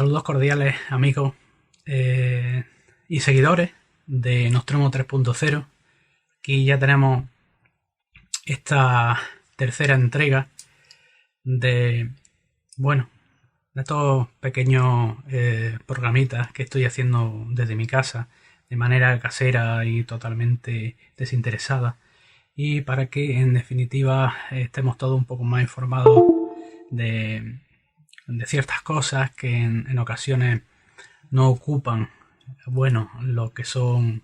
Saludos cordiales, amigos y seguidores de Nostromo 3.0. Aquí ya tenemos esta tercera entrega de estos pequeños programitas que estoy haciendo desde mi casa de manera casera y totalmente desinteresada, y para que en definitiva estemos todos un poco más informados de ciertas cosas que en ocasiones no ocupan lo que son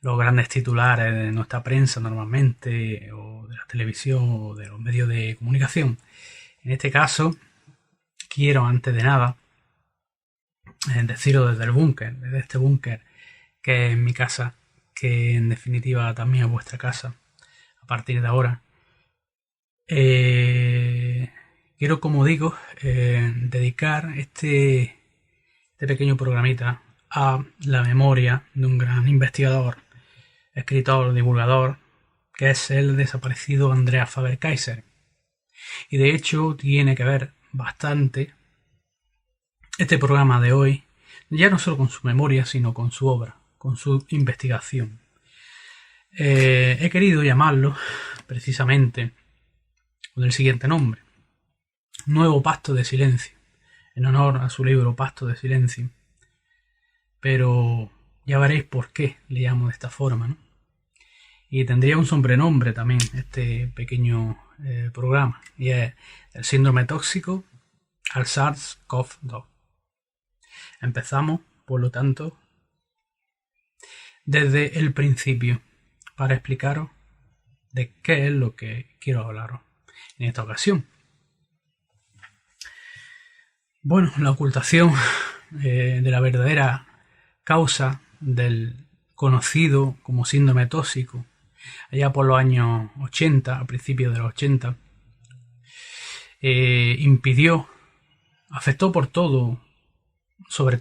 los grandes titulares de nuestra prensa normalmente, o de la televisión o de los medios de comunicación. En este caso quiero, antes de nada, deciros desde el búnker, desde este búnker que es mi casa, que en definitiva también es vuestra casa a partir de ahora. Quiero, como digo, dedicar este pequeño programita a la memoria de un gran investigador, escritor, divulgador, que es el desaparecido Andreas Faber-Kaiser. Y de hecho tiene que ver bastante este programa de hoy, ya no solo con su memoria, sino con su obra, con su investigación. He querido llamarlo precisamente con el siguiente nombre: Nuevo Pacto de Silencio, en honor a su libro Pacto de Silencio. Pero ya veréis por qué le llamo de esta forma, ¿no? Y tendría un sobrenombre también este pequeño programa, y es el síndrome tóxico al SARS-CoV-2. Empezamos, por lo tanto, desde el principio, para explicaros de qué es lo que quiero hablaros en esta ocasión. Bueno, la ocultación de la verdadera causa del conocido como síndrome tóxico, allá por los años 80, a principios de los 80, afectó sobre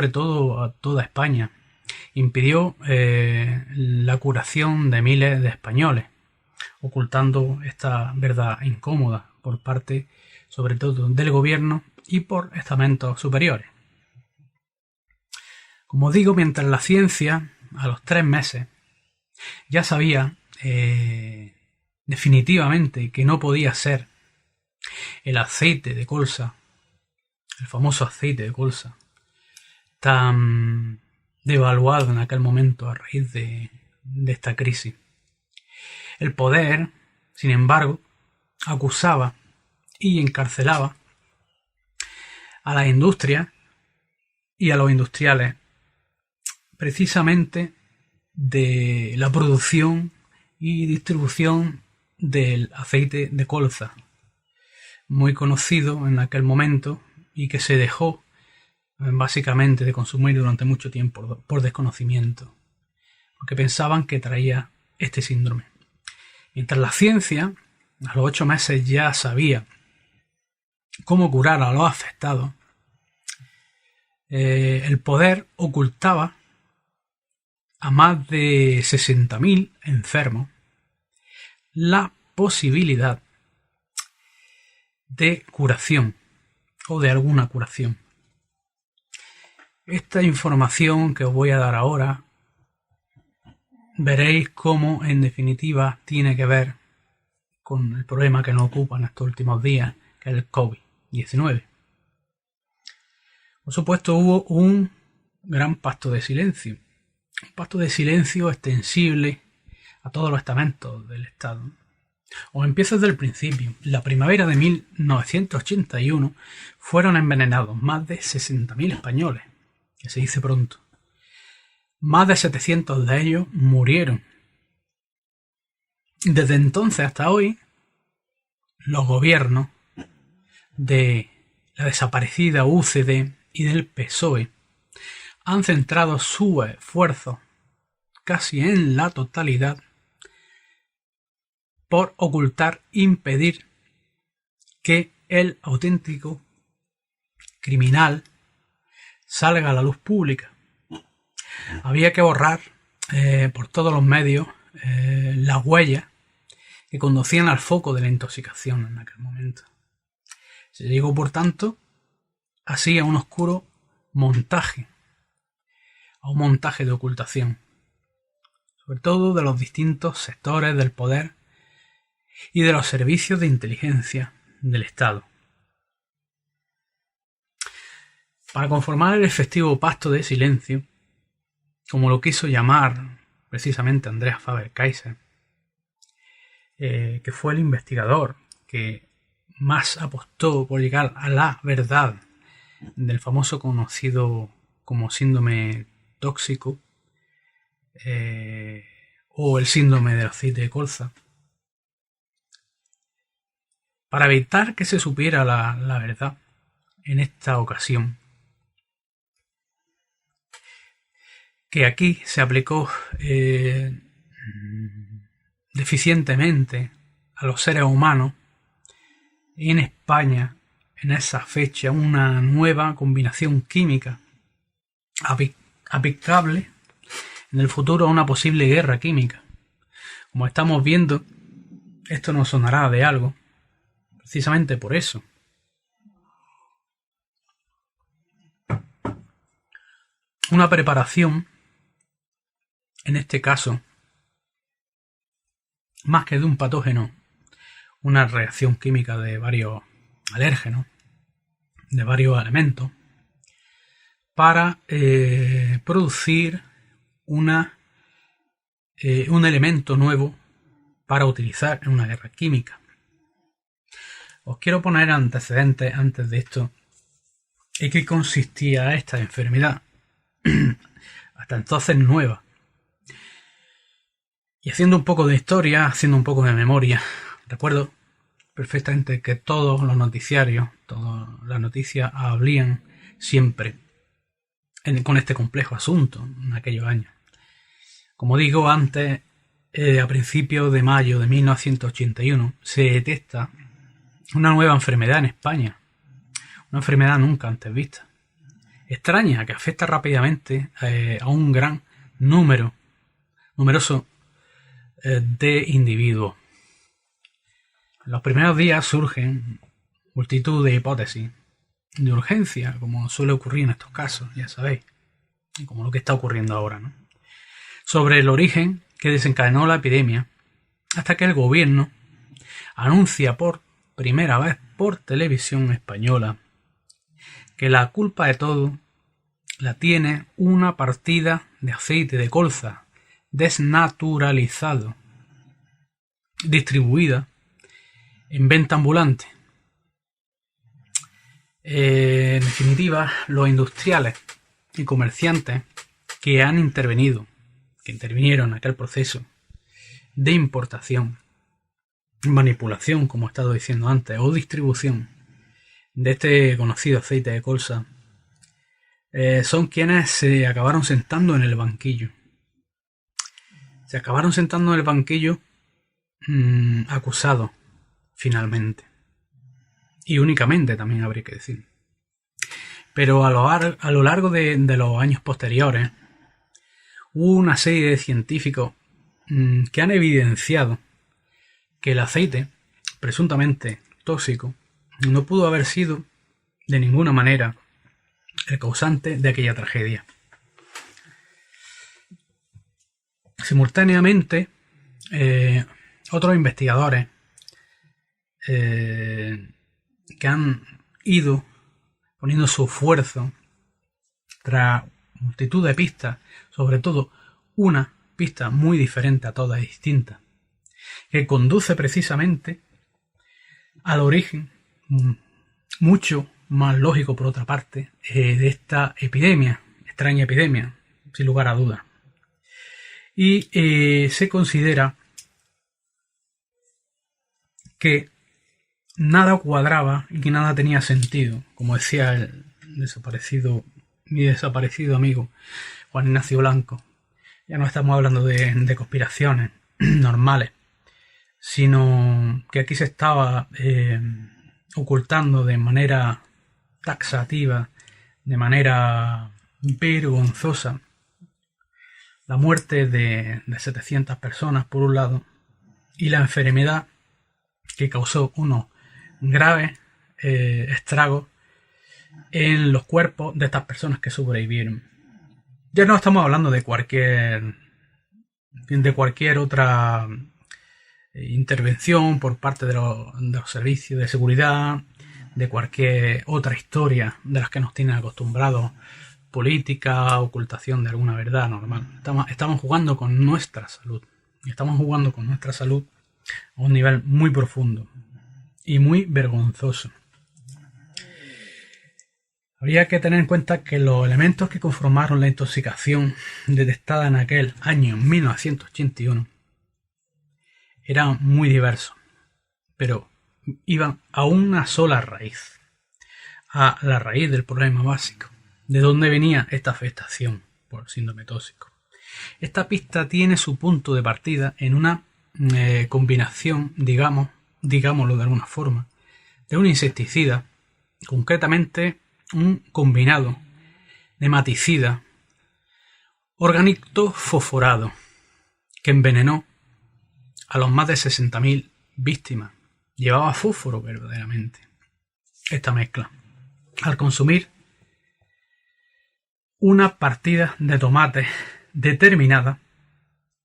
todo a toda España. Impidió la curación de miles de españoles, ocultando esta verdad incómoda por parte, sobre todo, del gobierno y por estamentos superiores. Como digo, mientras la ciencia, a los 3 meses, ya sabía definitivamente que no podía ser el aceite de colza, el famoso aceite de colza, tan devaluado en aquel momento a raíz de esta crisis. El poder, sin embargo, acusaba y encarcelaba a las industrias y a los industriales precisamente de la producción y distribución del aceite de colza, muy conocido en aquel momento y que se dejó básicamente de consumir durante mucho tiempo por desconocimiento, porque pensaban que traía este síndrome. Mientras la ciencia a los 8 meses ya sabía cómo curar a los afectados, el poder ocultaba a más de 60.000 enfermos la posibilidad de curación o de alguna curación. Esta información que os voy a dar ahora, veréis cómo en definitiva tiene que ver con el problema que nos ocupa en estos últimos días, que es el COVID-19. Por supuesto, hubo un gran pacto de silencio. Un pacto de silencio extensible a todos los estamentos del Estado. Os empiezo desde el principio. La primavera de 1981 fueron envenenados más de 60.000 españoles, que se dice pronto. Más de 700 de ellos murieron. Desde entonces hasta hoy, los gobiernos de la desaparecida UCD y del PSOE han centrado sus esfuerzos casi en la totalidad por ocultar, impedir que el auténtico criminal salga a la luz pública. Había que borrar por todos los medios las huellas que conducían al foco de la intoxicación en aquel momento. Se llegó, por tanto, así a un oscuro montaje, a un montaje de ocultación, sobre todo de los distintos sectores del poder y de los servicios de inteligencia del Estado. Para conformar el efectivo pacto de silencio, como lo quiso llamar precisamente Andreas Faber-Kaiser, que fue el investigador que más apostó por llegar a la verdad del famoso conocido como síndrome tóxico o el síndrome del aceite de colza. Para evitar que se supiera la verdad en esta ocasión, que aquí se aplicó deficientemente a los seres humanos, en España, en esa fecha, una nueva combinación química aplicable en el futuro a una posible guerra química. Como estamos viendo, esto nos sonará de algo, precisamente por eso. Una preparación, en este caso, más que de un patógeno, una reacción química de varios alérgenos, de varios elementos, para producir un elemento nuevo para utilizar en una guerra química. Os quiero poner antecedentes antes de esto. ¿En qué consistía esta enfermedad? Hasta entonces nueva. Y haciendo un poco de historia, haciendo un poco de memoria, recuerdo perfectamente que todos los noticiarios, todas las noticias hablían siempre con este complejo asunto en aquellos años. Como digo, antes, a principios de mayo de 1981, se detecta una nueva enfermedad en España, una enfermedad nunca antes vista, extraña, que afecta rápidamente a un gran numeroso de individuos. En los primeros días surgen multitud de hipótesis de urgencia, como suele ocurrir en estos casos, ya sabéis, y como lo que está ocurriendo ahora, ¿no?, sobre el origen que desencadenó la epidemia, hasta que el gobierno anuncia por primera vez por televisión española que la culpa de todo la tiene una partida de aceite de colza desnaturalizado, distribuida en venta ambulante. En definitiva, los industriales y comerciantes que intervinieron en aquel proceso de importación, manipulación, como he estado diciendo antes, o distribución de este conocido aceite de colza, son quienes se acabaron sentando en el banquillo. Se acabaron sentando en el banquillo acusados, finalmente. Y únicamente, también habría que decir. Pero a lo largo de los años posteriores, hubo una serie de científicos que han evidenciado que el aceite, presuntamente tóxico, no pudo haber sido de ninguna manera el causante de aquella tragedia. Simultáneamente, otros investigadores que han ido poniendo su esfuerzo tras multitud de pistas, sobre todo una pista muy diferente a todas, distinta, que conduce precisamente al origen mucho más lógico, por otra parte, de esta extraña epidemia, sin lugar a dudas. Y se considera que nada cuadraba y que nada tenía sentido, como decía mi desaparecido amigo Juan Ignacio Blanco. Ya no estamos hablando de conspiraciones normales, sino que aquí se estaba ocultando de manera taxativa, de manera vergonzosa, la muerte de 700 personas por un lado, y la enfermedad que causó unos graves estragos en los cuerpos de estas personas que sobrevivieron. Ya no estamos hablando de cualquier otra intervención por parte de los servicios de seguridad, de cualquier otra historia de las que nos tienen acostumbrados, política, ocultación de alguna verdad normal. Estamos jugando con nuestra salud. Estamos jugando con nuestra salud a un nivel muy profundo y muy vergonzoso. Habría que tener en cuenta que los elementos que conformaron la intoxicación detectada en aquel año 1981 eran muy diversos, pero iban a una sola raíz, a la raíz del problema básico, de dónde venía esta afectación por síndrome tóxico. Esta pista tiene su punto de partida en una combinación, digámoslo de alguna forma, de un insecticida, concretamente un combinado nematicida orgánico fosforado que envenenó a los más de 60.000 víctimas. Llevaba fósforo verdaderamente esta mezcla. Al consumir una partida de tomate determinada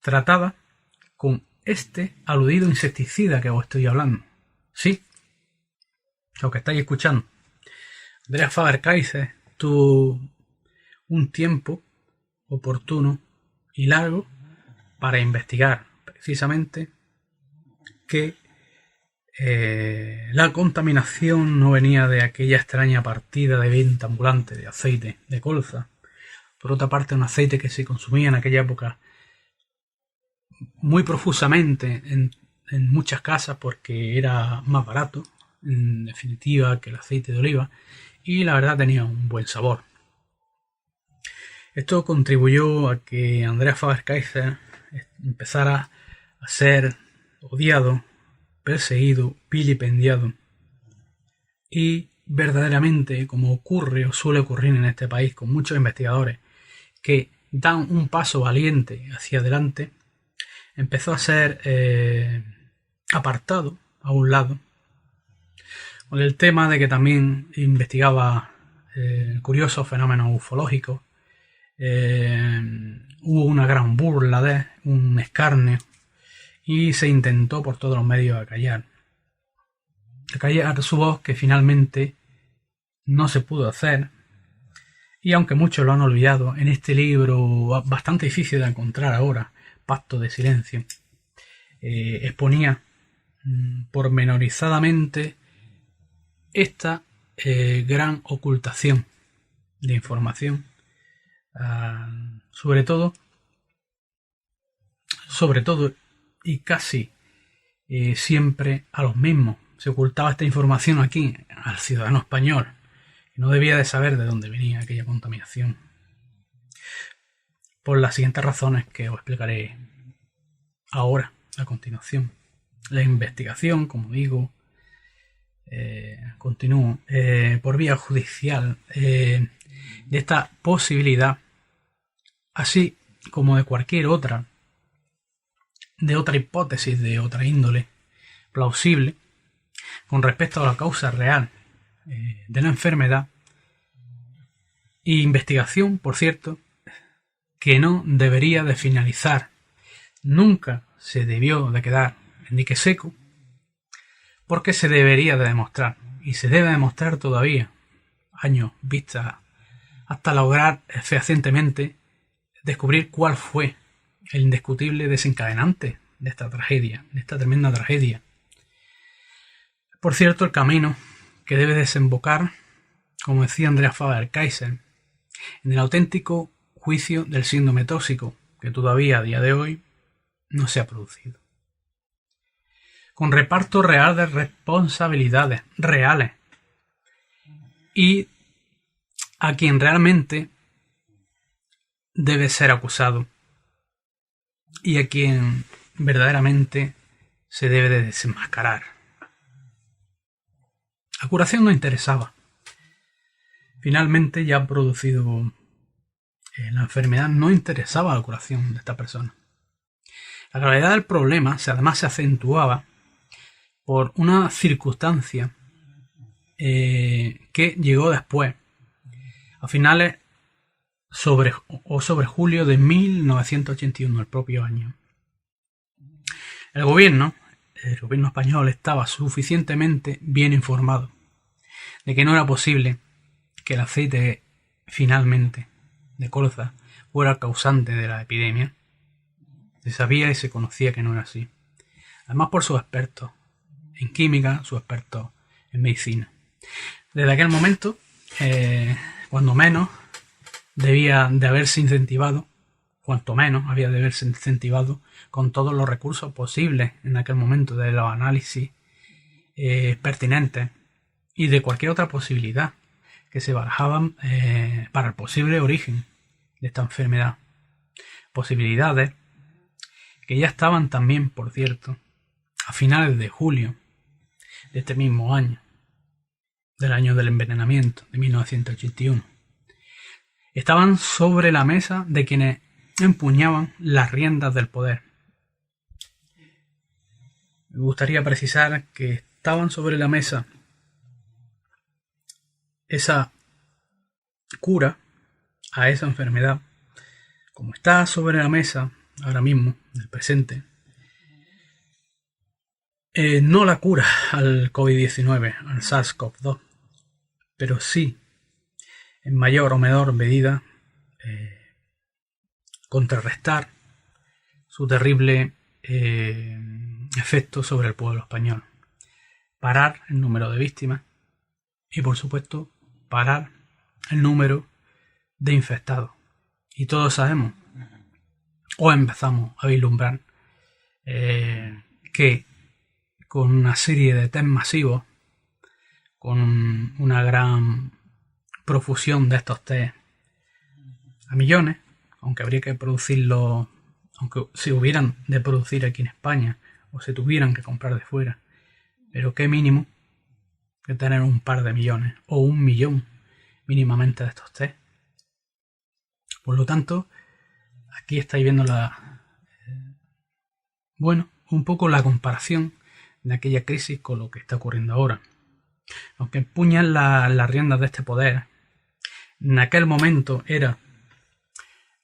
tratada con este aludido insecticida que os estoy hablando. Sí, lo que estáis escuchando. Andreas Faber-Kaiser tuvo un tiempo oportuno y largo para investigar precisamente que la contaminación no venía de aquella extraña partida de venta ambulante de aceite de colza. Por otra parte, un aceite que se consumía en aquella época muy profusamente en muchas casas porque era más barato, en definitiva, que el aceite de oliva, y la verdad tenía un buen sabor. Esto contribuyó a que Andreas Faber-Kaiser empezara a ser odiado, perseguido, vilipendiado, y verdaderamente, como ocurre o suele ocurrir en este país con muchos investigadores que dan un paso valiente hacia adelante, empezó a ser apartado a un lado, con el tema de que también investigaba curiosos fenómenos ufológicos. Hubo una gran burla de un escarnio y se intentó por todos los medios acallar su voz, que finalmente no se pudo hacer. Y aunque muchos lo han olvidado, en este libro bastante difícil de encontrar ahora, Pacto de Silencio, exponía pormenorizadamente esta gran ocultación de información, sobre todo y casi siempre a los mismos. Se ocultaba esta información aquí al ciudadano español, que no debía de saber de dónde venía aquella contaminación, por las siguientes razones que os explicaré ahora a continuación. La investigación, como digo, continúo por vía judicial de esta posibilidad, así como de cualquier otra, de otra hipótesis de otra índole plausible con respecto a la causa real de la enfermedad, y investigación, por cierto, que no debería de finalizar. Nunca se debió de quedar en dique seco, porque se debería de demostrar, y se debe demostrar todavía, años vista, hasta lograr fehacientemente descubrir cuál fue el indiscutible desencadenante de esta tragedia, de esta tremenda tragedia. Por cierto, el camino que debe desembocar, como decía Andreas Faber-Kaiser, en el auténtico juicio del síndrome tóxico, que todavía a día de hoy no se ha producido. Con reparto real de responsabilidades reales, y a quien realmente debe ser acusado y a quien verdaderamente se debe de desenmascarar. La curación no interesaba. Finalmente, ya producido la enfermedad, no interesaba la curación de esta persona. La gravedad del problema además se acentuaba por una circunstancia que llegó después, a finales sobre julio de 1981, el propio año. El gobierno español estaba suficientemente bien informado de que no era posible que el aceite finalmente de colza fuera el causante de la epidemia. Se sabía y se conocía que no era así. Además por sus expertos en química, sus expertos en medicina. Desde aquel momento, cuando menos, debía de haberse incentivado, cuanto menos había de haberse incentivado con todos los recursos posibles en aquel momento de los análisis pertinentes y de cualquier otra posibilidad que se barajaban para el posible origen de esta enfermedad. Posibilidades que ya estaban también, por cierto, a finales de julio de este mismo año, del año del envenenamiento, de 1981. Estaban sobre la mesa de quienes empuñaban las riendas del poder. Me gustaría precisar que estaban sobre la mesa esa cura a esa enfermedad, como está sobre la mesa ahora mismo, en el presente, no la cura al COVID-19, al SARS-CoV-2, pero sí, en mayor o menor medida, contrarrestar su terrible efecto sobre el pueblo español. Parar el número de víctimas y, por supuesto, parar el número de infectados. Y todos sabemos, o empezamos a vislumbrar, que con una serie de test masivos, con una gran profusión de estos test a millones, aunque habría que producirlo, aunque se hubieran de producir aquí en España o se tuvieran que comprar de fuera, pero qué mínimo que tener un par de millones o 1 millón mínimamente de estos test. Por lo tanto, aquí estáis viendo un poco la comparación de aquella crisis con lo que está ocurriendo ahora. Los que empuñan las riendas de este poder en aquel momento era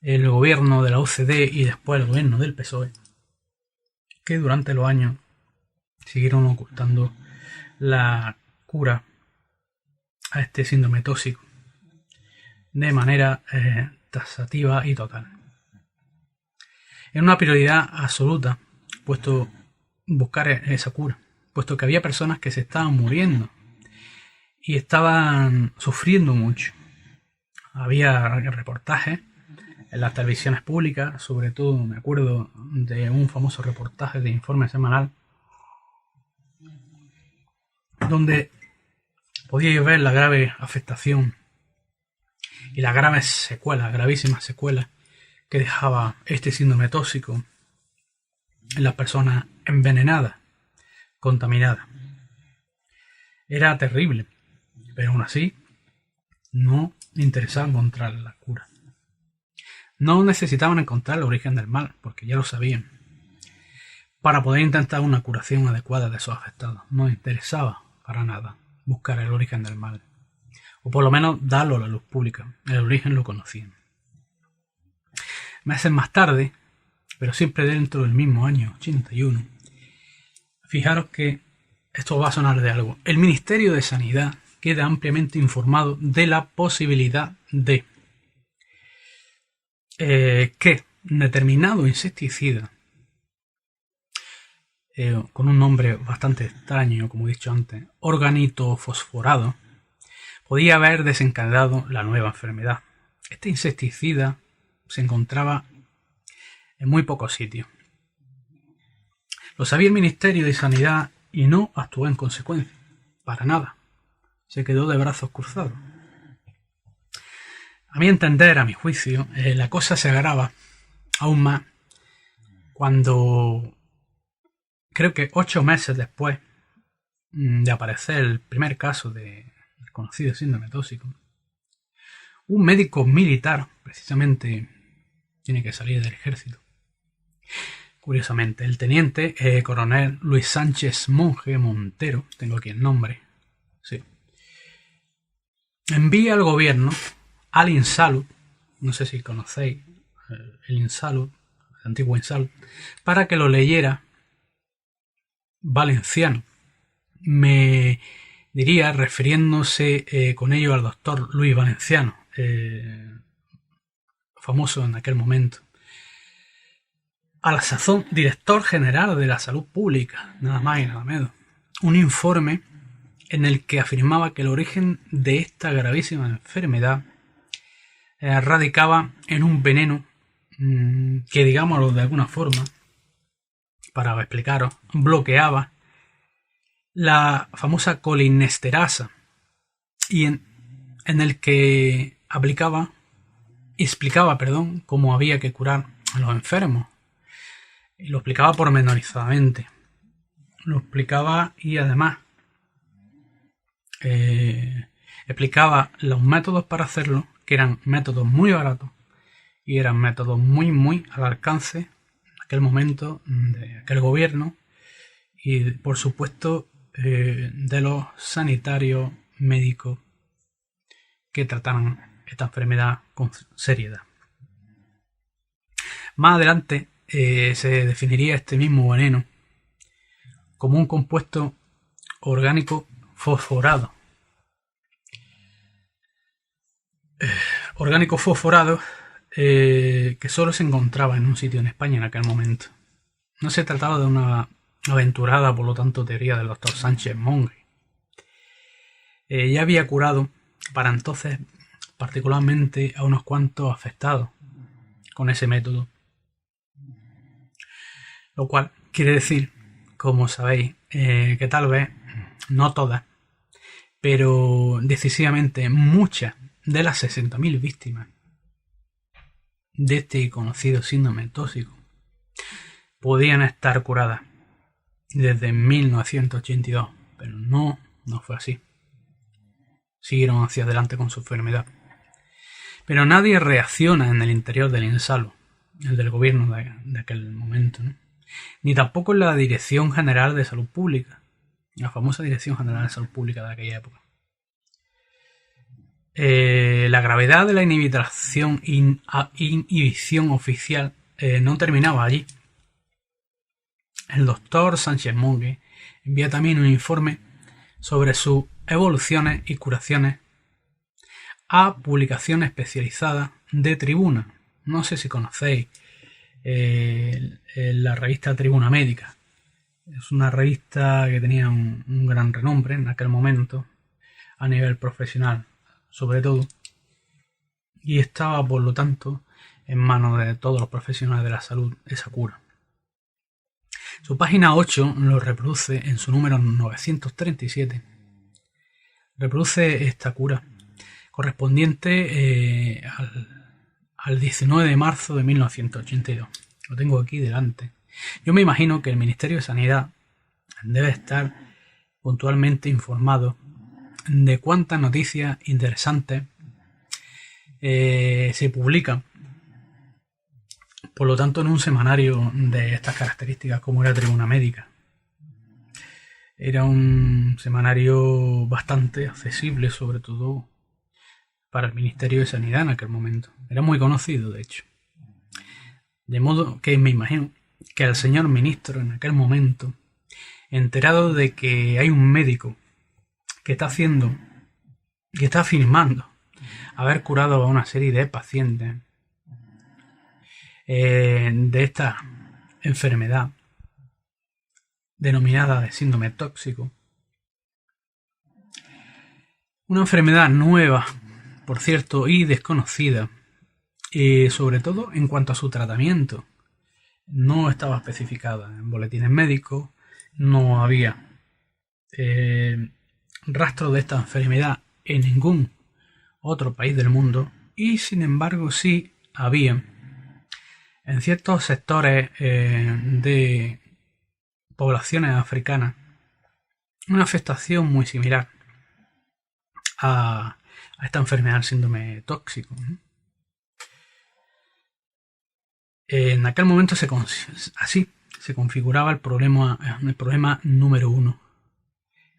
el gobierno de la OCDE y después el gobierno del PSOE, que durante los años siguieron ocultando la cura a este síndrome tóxico de manera taxativa y total. Era una prioridad absoluta puesto buscar esa cura, puesto que había personas que se estaban muriendo y estaban sufriendo mucho. Había reportajes en las televisiones públicas, sobre todo me acuerdo de un famoso reportaje de Informe Semanal, donde podíais ver la grave afectación y las graves secuelas, gravísimas secuelas que dejaba este síndrome tóxico en las personas envenenadas, contaminadas. Era terrible, pero aún así no interesaba encontrar la cura. No necesitaban encontrar el origen del mal, porque ya lo sabían, para poder intentar una curación adecuada de esos afectados. No interesaba para nada buscar el origen del mal, o por lo menos darlo a la luz pública. El origen lo conocían. Meses más tarde, pero siempre dentro del mismo año 81, fijaros que esto va a sonar de algo. El Ministerio de Sanidad queda ampliamente informado de la posibilidad de que determinado insecticida, con un nombre bastante extraño, como he dicho antes, organitofosforado, podía haber desencadenado la nueva enfermedad. Este insecticida se encontraba en muy pocos sitios. Lo sabía el Ministerio de Sanidad y no actuó en consecuencia, para nada. Se quedó de brazos cruzados. A mi entender, a mi juicio, la cosa se agrava aún más cuando, creo que 8 meses después de aparecer el primer caso del conocido síndrome tóxico, un médico militar, precisamente, tiene que salir del ejército. Curiosamente, el teniente coronel Luis Sánchez Monje Montero, tengo aquí el nombre, sí, envía al gobierno, al Insalud, no sé si conocéis el Insalud, el antiguo Insalud, para que lo leyera Valenciano. Me diría, refiriéndose con ello al doctor Luis Valenciano, famoso en aquel momento, a la sazón director general de la salud pública, nada más y nada menos, un informe en el que afirmaba que el origen de esta gravísima enfermedad radicaba en un veneno que, digámoslo de alguna forma, para explicaros, bloqueaba la famosa colinesterasa y en el que explicaba cómo había que curar a los enfermos. Y lo explicaba pormenorizadamente. Lo explicaba y además explicaba los métodos para hacerlo, que eran métodos muy baratos y eran métodos muy al alcance en aquel momento de aquel gobierno y por supuesto de los sanitarios médicos que trataran esta enfermedad con seriedad. Más adelante se definiría este mismo veneno como un compuesto orgánico fosforado. Que solo se encontraba en un sitio en España en aquel momento. No se trataba de una aventurada, por lo tanto, teoría del doctor Sánchez Monge. Ya había curado para entonces particularmente a unos cuantos afectados con ese método. Lo cual quiere decir, como sabéis, que tal vez, no todas, pero decisivamente muchas de las 60.000 víctimas de este conocido síndrome tóxico podían estar curadas desde 1982, pero no fue así. Siguieron hacia adelante con su enfermedad. Pero nadie reacciona en el interior del Insalud, el del gobierno de aquel momento, ¿no? Ni tampoco en la Dirección General de Salud Pública, la famosa Dirección General de Salud Pública de aquella época. La gravedad de la inhibición oficial no terminaba allí. El doctor Sánchez Monge envía también un informe sobre sus evoluciones y curaciones a publicaciones especializadas de Tribuna. No sé si conocéis la revista Tribuna Médica. Es una revista que tenía un gran renombre en aquel momento, a nivel profesional sobre todo, y estaba por lo tanto en manos de todos los profesionales de la salud esa cura. Su página 8 lo reproduce en su número 937. Reproduce esta cura correspondiente al 19 de marzo de 1982. Lo tengo aquí delante. Yo me imagino que el Ministerio de Sanidad debe estar puntualmente informado de cuántas noticias interesantes se publican, por lo tanto, en un semanario de estas características como era Tribuna Médica. Era un semanario bastante accesible, sobre todo para el Ministerio de Sanidad en aquel momento. Era muy conocido, de hecho. De modo que me imagino que el señor ministro en aquel momento, enterado de que hay un médico que está afirmando haber curado a una serie de pacientes de esta enfermedad denominada de síndrome tóxico, una enfermedad nueva, por cierto, y desconocida, sobre todo en cuanto a su tratamiento. No estaba especificada en boletines médicos, no había rastro de esta enfermedad en ningún otro país del mundo, y sin embargo sí había en ciertos sectores de poblaciones africanas una afectación muy similar a esta enfermedad del síndrome tóxico. En aquel momento así se configuraba el problema número 1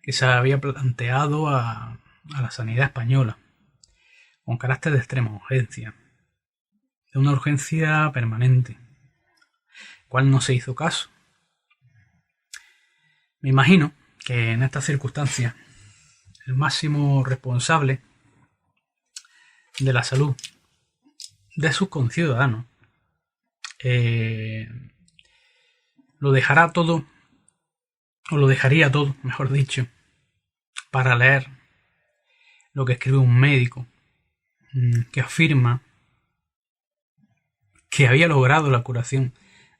que se había planteado a la sanidad española. con carácter de extrema urgencia, de una urgencia permanente, cual no se hizo caso. Me imagino que en estas circunstancias el máximo responsable de la salud de sus conciudadanos lo dejará todo, o lo dejaría todo, mejor dicho, para leer lo que escribe un médico que afirma que había logrado la curación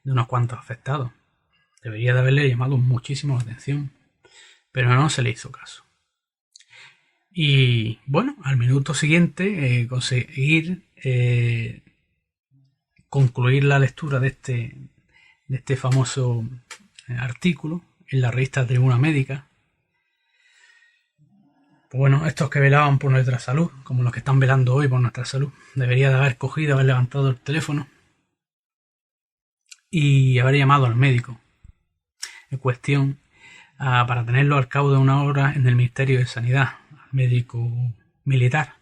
de unos cuantos afectados. Debería de haberle llamado muchísimo la atención, pero no se le hizo caso. Y bueno, al minuto siguiente conseguir concluir la lectura de este famoso artículo en la revista Tribuna Médica. Pues bueno, estos que velaban por nuestra salud, como los que están velando hoy por nuestra salud, debería de haber cogido, haber levantado el teléfono y haber llamado al médico en cuestión para tenerlo al cabo de una hora en el Ministerio de Sanidad, al médico militar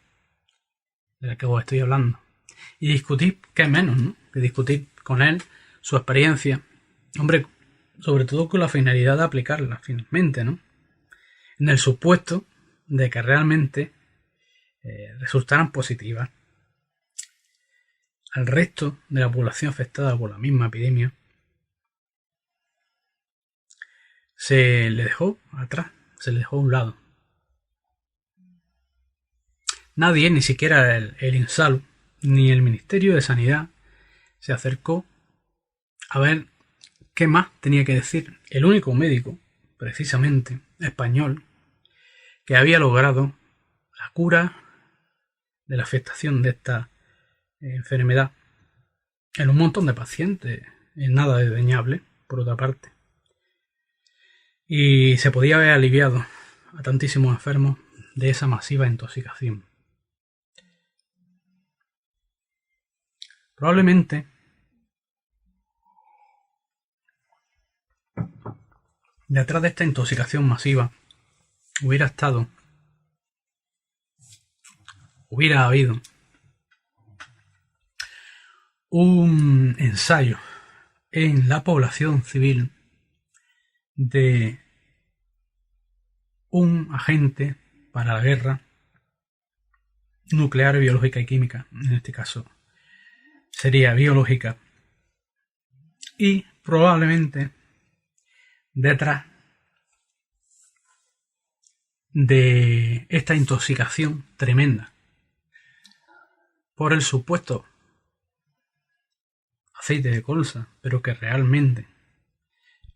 del que os estoy hablando, y discutir, qué menos, ¿no?, que discutir con él su experiencia, hombre, sobre todo con la finalidad de aplicarla finalmente, ¿no?, en el supuesto de que realmente resultaran positivas. Al resto de la población afectada por la misma epidemia se le dejó atrás, se le dejó a un lado. Nadie, ni siquiera el INSALU, ni el Ministerio de Sanidad, se acercó a ver qué más tenía que decir el único médico, precisamente español, que había logrado la cura de la afectación de esta enfermedad en un montón de pacientes, en nada desdeñable, por otra parte. Y se podía haber aliviado a tantísimos enfermos de esa masiva intoxicación. Probablemente detrás de esta intoxicación masiva hubiera habido un ensayo en la población civil de un agente para la guerra nuclear, biológica y química, en este caso sería biológica, y probablemente detrás de esta intoxicación tremenda por el supuesto aceite de colza, pero que realmente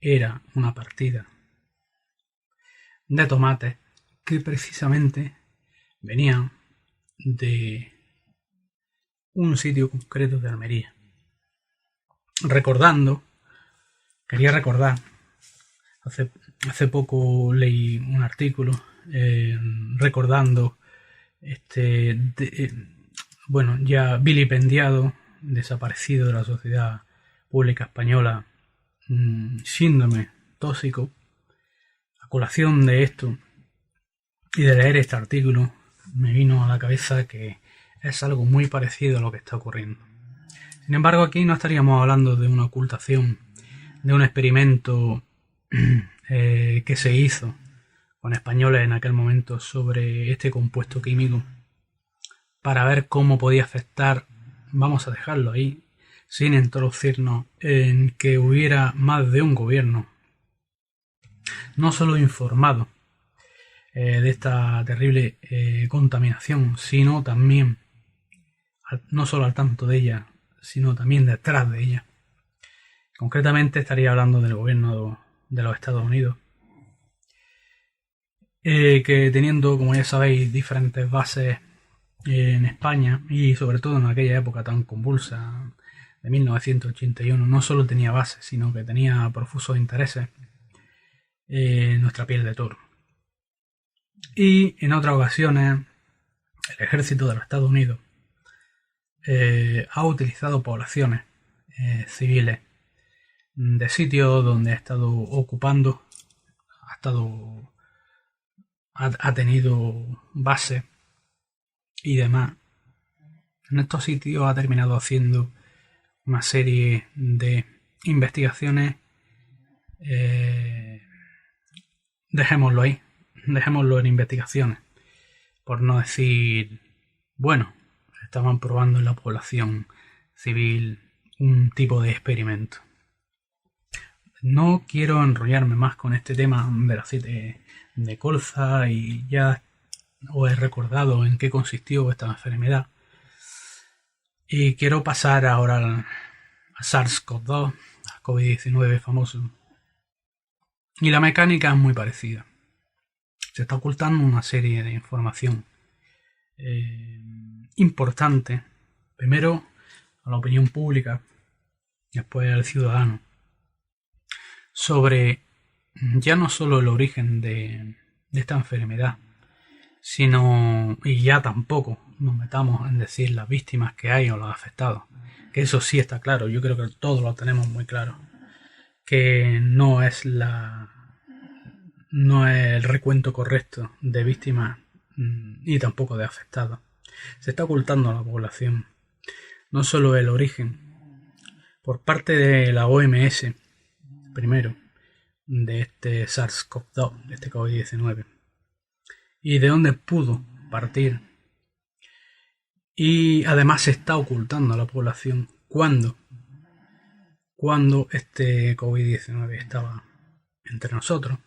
era una partida de tomates que precisamente venían de un sitio concreto de Almería. Quería recordar, hace poco leí un artículo recordando ya vilipendiado, desaparecido de la sociedad pública española, síndrome tóxico. A colación de esto y de leer este artículo me vino a la cabeza que es algo muy parecido a lo que está ocurriendo. Sin embargo, aquí no estaríamos hablando de una ocultación, de un experimento que se hizo con españoles en aquel momento sobre este compuesto químico para ver cómo podía afectar, vamos a dejarlo ahí, sin introducirnos en que hubiera más de un gobierno no solo informado de esta terrible contaminación, sino también no solo al tanto de ella, sino también detrás de ella. Concretamente estaría hablando del gobierno de los Estados Unidos, que teniendo, como ya sabéis, diferentes bases en España y sobre todo en aquella época tan convulsa de 1981, no solo tenía bases, sino que tenía profusos intereses en nuestra piel de toro. Y en otras ocasiones el ejército de los Estados Unidos ha utilizado poblaciones civiles de sitios donde ha estado ocupando, ha tenido bases y demás en estos sitios ha terminado haciendo una serie de investigaciones. Dejémoslo ahí, dejémoslo en investigaciones, por no decir, bueno, estaban probando en la población civil un tipo de experimento. No quiero enrollarme más con este tema del aceite de colza y ya os he recordado en qué consistió esta enfermedad. Y quiero pasar ahora a SARS-CoV-2, a COVID-19 famoso. Y la mecánica es muy parecida. Se está ocultando una serie de información importante, primero a la opinión pública, después al ciudadano, sobre ya no solo el origen de esta enfermedad, sino, y ya tampoco nos metamos en decir las víctimas que hay o los afectados, que eso sí está claro, yo creo que todos lo tenemos muy claro, que no es el recuento correcto de víctimas y tampoco de afectados. Se está ocultando a la población no solo el origen por parte de la OMS, primero, de este SARS-CoV-2, de este COVID-19, y de dónde pudo partir. Y además se está ocultando a la población cuando este COVID-19 estaba entre nosotros.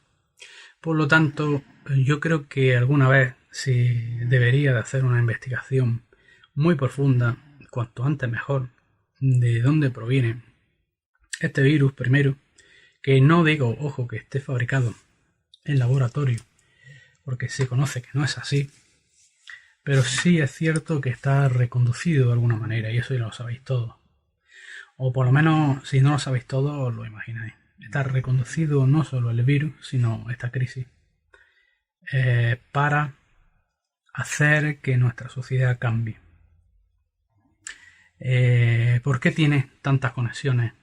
Por lo tanto, yo creo que alguna vez se debería de hacer una investigación muy profunda, cuanto antes mejor, de dónde proviene este virus primero, que no digo, ojo, que esté fabricado en laboratorio, porque se conoce que no es así, pero sí es cierto que está reconducido de alguna manera, y eso ya lo sabéis todos. O por lo menos, si no lo sabéis todos, os lo imagináis. Está reconducido no solo el virus, sino esta crisis, para hacer que nuestra sociedad cambie. ¿Por qué tiene tantas conexiones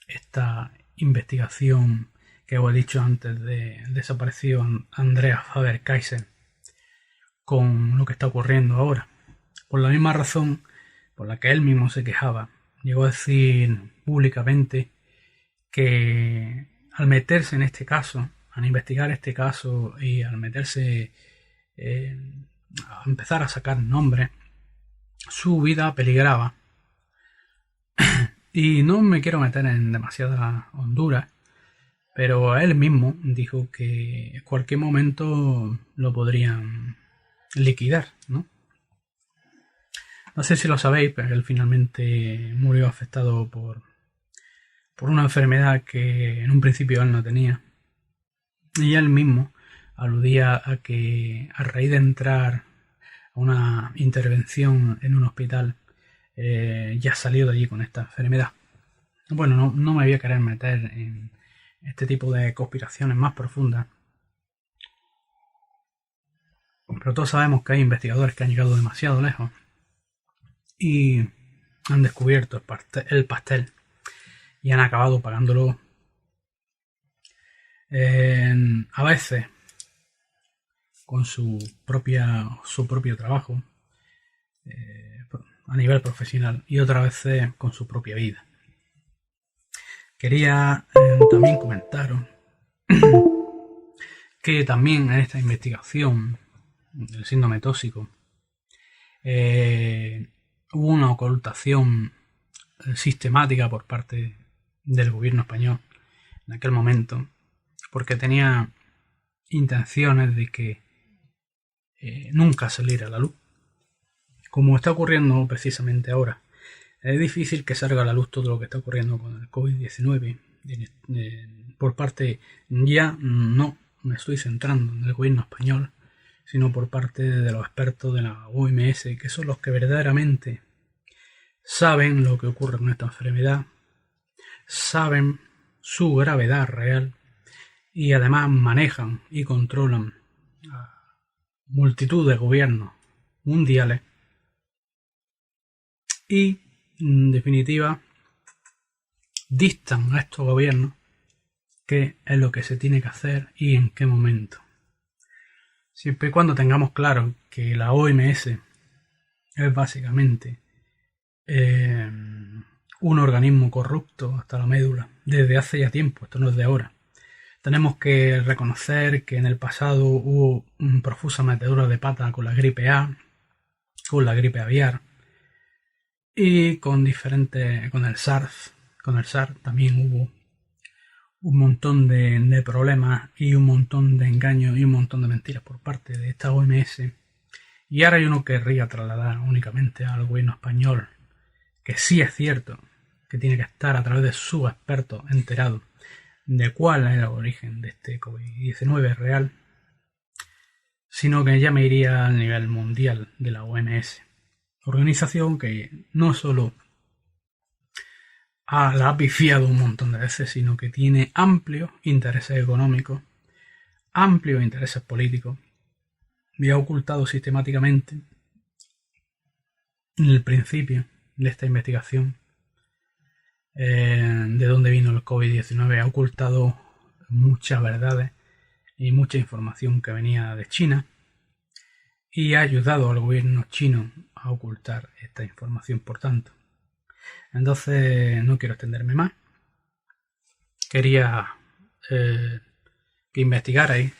esta investigación que os he dicho antes de desaparecido Andreas Faber-Kaiser con lo que está ocurriendo ahora? Por la misma razón por la que él mismo se quejaba. Llegó a decir públicamente que al meterse en este caso, al investigar este caso y al meterse a empezar a sacar nombres, su vida peligraba. Y no me quiero meter en demasiadas honduras, pero él mismo dijo que en cualquier momento lo podrían liquidar, ¿no? No sé si lo sabéis, pero él finalmente murió afectado por una enfermedad que en un principio él no tenía. Y él mismo aludía a que a raíz de entrar a una intervención en un hospital ya salió de allí con esta enfermedad. Bueno, no me voy a querer meter en este tipo de conspiraciones más profundas, pero todos sabemos que hay investigadores que han llegado demasiado lejos y han descubierto el pastel y han acabado pagándolo a veces con su propio trabajo a nivel profesional y otras veces con su propia vida. Quería también comentaros que también en esta investigación del síndrome tóxico hubo una ocultación sistemática por parte del gobierno español en aquel momento, porque tenía intenciones de que nunca saliera a la luz, como está ocurriendo precisamente ahora. Es difícil que salga a la luz todo lo que está ocurriendo con el COVID-19 por parte, ya no me estoy centrando en el gobierno español, sino por parte de los expertos de la OMS, que son los que verdaderamente saben lo que ocurre con esta enfermedad, saben su gravedad real y además manejan y controlan a multitud de gobiernos mundiales y, en definitiva, dictan a estos gobiernos qué es lo que se tiene que hacer y en qué momento. Siempre y cuando tengamos claro que la OMS es básicamente un organismo corrupto hasta la médula, desde hace ya tiempo, esto no es de ahora. Tenemos que reconocer que en el pasado hubo profusa metedura de pata con la gripe A, con la gripe aviar y con el SARS. Con el SARS también hubo un montón de problemas y un montón de engaños y un montón de mentiras por parte de esta OMS. Y ahora yo no querría trasladar únicamente al gobierno español, que sí es cierto que tiene que estar a través de sus expertos enterados de cuál es el origen de este COVID-19 real, sino que ya me iría al nivel mundial de la OMS, organización que no solo la ha pifiado un montón de veces, sino que tiene amplios intereses económicos, amplios intereses políticos, y ha ocultado sistemáticamente en el principio de esta investigación de dónde vino el COVID-19, ha ocultado muchas verdades y mucha información que venía de China y ha ayudado al gobierno chino a ocultar esta información, por tanto. Entonces no quiero extenderme más. Quería que investigarais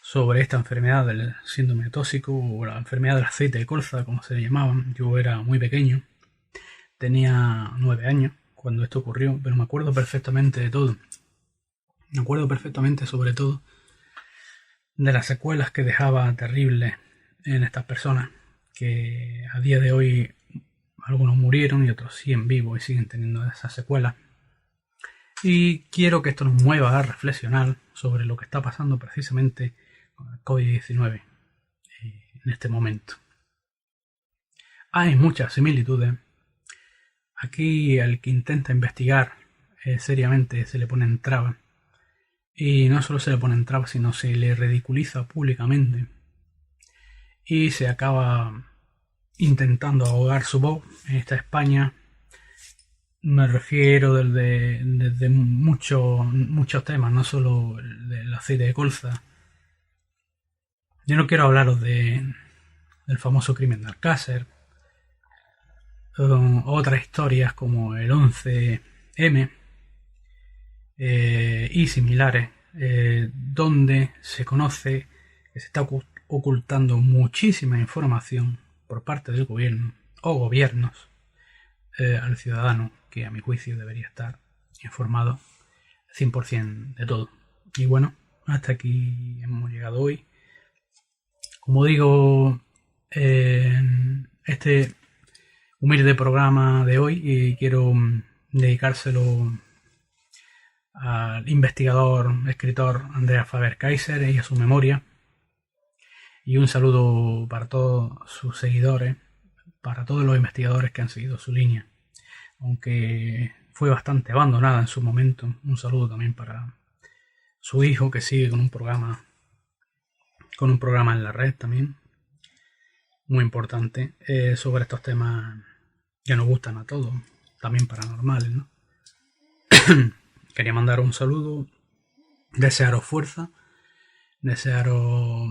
sobre esta enfermedad del síndrome tóxico o la enfermedad del aceite de colza, como se le llamaban. Yo era muy pequeño, tenía 9 años cuando esto ocurrió, pero me acuerdo perfectamente de todo. Me acuerdo perfectamente, sobre todo, de las secuelas que dejaba terribles en estas personas, que a día de hoy algunos murieron y otros siguen vivos y siguen teniendo esas secuelas. Y quiero que esto nos mueva a reflexionar sobre lo que está pasando precisamente con el COVID-19 en este momento. Hay muchas similitudes. Aquí el que intenta investigar seriamente se le ponen trabas. Y no solo se le ponen trabas, sino se le ridiculiza públicamente. Y se acaba intentando ahogar su voz en esta España. Me refiero desde muchos temas, no solo el del aceite de colza. Yo no quiero hablaros del famoso crimen de Alcácer, otras historias como el 11M y similares, donde se conoce que se está ocultando muchísima información por parte del gobierno o gobiernos al ciudadano, que a mi juicio debería estar informado 100% de todo. Y bueno, hasta aquí hemos llegado hoy. Como digo, este humilde programa de hoy quiero dedicárselo al investigador, escritor Andreas Faber-Kaiser y a su memoria. Y un saludo para todos sus seguidores, para todos los investigadores que han seguido su línea, aunque fue bastante abandonada en su momento. Un saludo también para su hijo, que sigue con un programa en la red también, muy importante, sobre estos temas que nos gustan a todos, también paranormales, ¿no? Quería mandar un saludo, desearos fuerza, desearos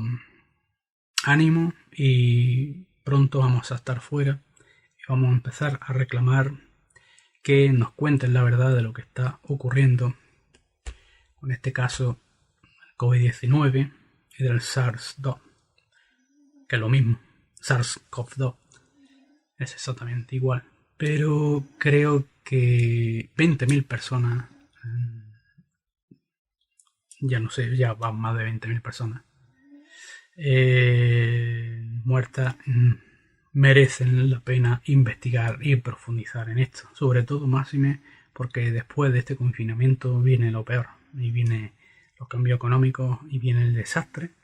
ánimo, y pronto vamos a estar fuera y vamos a empezar a reclamar que nos cuenten la verdad de lo que está ocurriendo con este caso COVID-19 y del SARS-2, que es lo mismo. SARS-CoV-2 es exactamente igual, pero creo que 20.000 personas, ya no sé, ya van más de 20.000 personas muertas, merecen la pena investigar y profundizar en esto, sobre todo máxime porque después de este confinamiento viene lo peor, y viene los cambios económicos y viene el desastre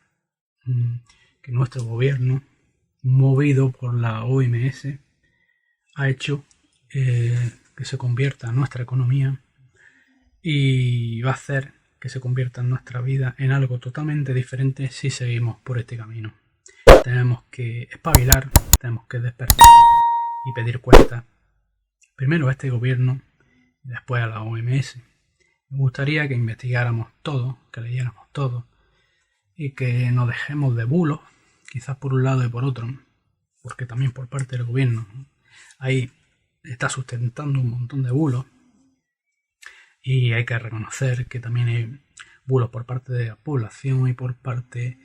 que nuestro gobierno, movido por la OMS, ha hecho que se convierta nuestra economía, y va a hacer que se convierta en nuestra vida en algo totalmente diferente si seguimos por este camino. Tenemos que espabilar, tenemos que despertar y pedir cuentas, primero a este gobierno y después a la OMS. Me gustaría que investigáramos todo, que leyéramos todo y que nos dejemos de bulos, quizás por un lado y por otro, porque también por parte del gobierno ahí está sustentando un montón de bulos, y hay que reconocer que también hay bulos por parte de la población y por parte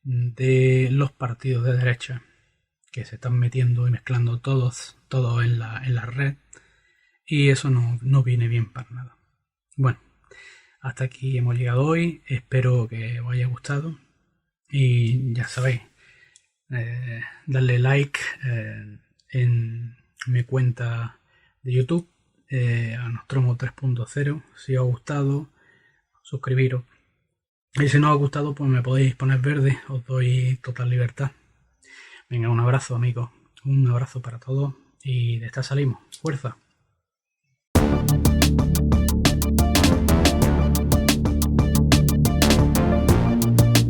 de los partidos de derecha que se están metiendo y mezclando todos en la red, y eso no viene bien para nada. Bueno, hasta aquí hemos llegado hoy, espero que os haya gustado y ya sabéis, darle like en mi cuenta de YouTube, a Nostromo 3.0, si os ha gustado, suscribiros, y si no os ha gustado pues me podéis poner verde, os doy total libertad. Venga, un abrazo amigos, un abrazo para todos y de esta salimos, fuerza.